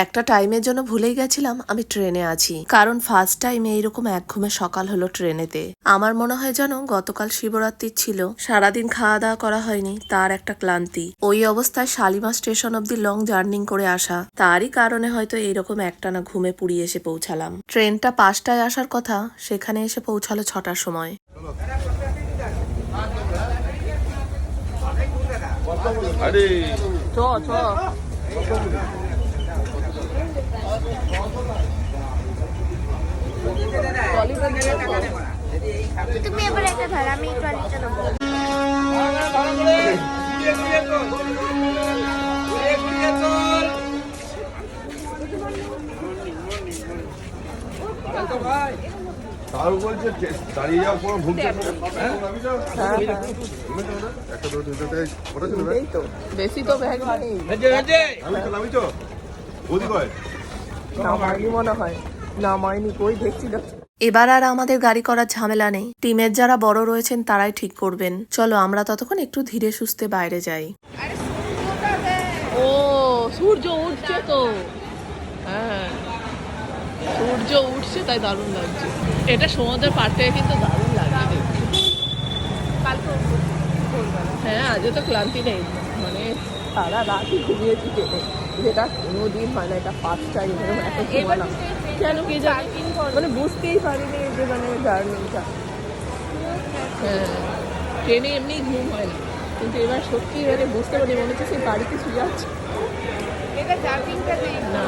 একটা টাইমের জন্য ভুলেই গেছিলাম আমি ট্রেনে আছি, কারণ ফার্স্ট টাইম এইরকম একঘুমে সকাল হলো ট্রেনেতে। আমার মনে হয় যেন গতকাল শিবরাত্রি ছিল, সারাদিন খাওয়া দাওয়া করা হয়নি, তার একটা ক্লান্তি। ওই অবস্থায় শালিমার স্টেশন অব্দি লং জার্নিং করে আসা, তারই কারণে হয়তো এইরকম একটানা ঘুমে পুড়িয়ে এসে পৌঁছালাম। ট্রেনটা 5টায় আসার কথা, সেখানে এসে পৌঁছালো 6টার সময়। আরে তুমি এবার একটা ধর, আমি ট্রলিটা নেবো। তার বলছে দাঁড়িয়ে যাওয়ার পর ভুল বেশি তো ব্যাগ নেই, আমি তো ওদিক হয় নামায়নি মনে হয়, নামায়নি কই দেখছিল। এবার আর আমাদের গাড়ি করার ঝামেলা নেই, টিমের যারা বড় রয়েছেন তারাই ঠিক করবেন। চলো আমরা ততক্ষণ একটু ধীরে সুস্থে বাইরে যাই। ও সূর্য উঠছে তো, হ্যাঁ সূর্য উঠছে তাই দারুণ লাগছে। এটা সমুদ্রের পাড় থেকে কিন্তু দারুণ লাগছে দেখতে। হ্যাঁ আজও তো ক্লান্তি নেই, মানে সারা রাতই ঘুমিয়েছি ট্রেনে, যেটা কোনোদিন হয় না, এটা ফার্স্ট টাইম এরকম এত ঘুমালাম। কেন কি জানি, মানে বুঝতেই পারিনি যে মানে জার্নিটা। হ্যাঁ ট্রেনে এমনি ঘুম হয় না, কিন্তু এবার সত্যি মানে বুঝতে পারি মনে হচ্ছে সেই বাড়িতে শুয়ে আছে। না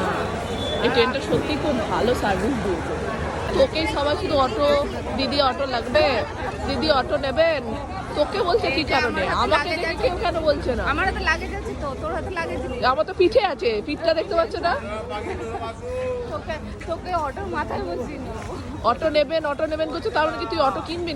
এই ট্রেনটা সত্যি খুব ভালো সার্ভিস দিয়েছে। তোকেই সবাই শুধু অটো দিদি, অটো লাগবে দিদি, অটো নেবেন, তোকে বলছে কি কারণে? আমাকে দেখে কেউ কেন বলছে না? আমার হাতে লাগেজ আছে তো, তোর হাতে লাগেজ নেই। আমার তো পিঠে আছে, পিঠটা দেখতে পাচ্ছ না? তোকে অটোর মাথায় বসিয়ে নেবো। অটো নেবেন করছে, তার মানে কি তুই অটো কিনবি?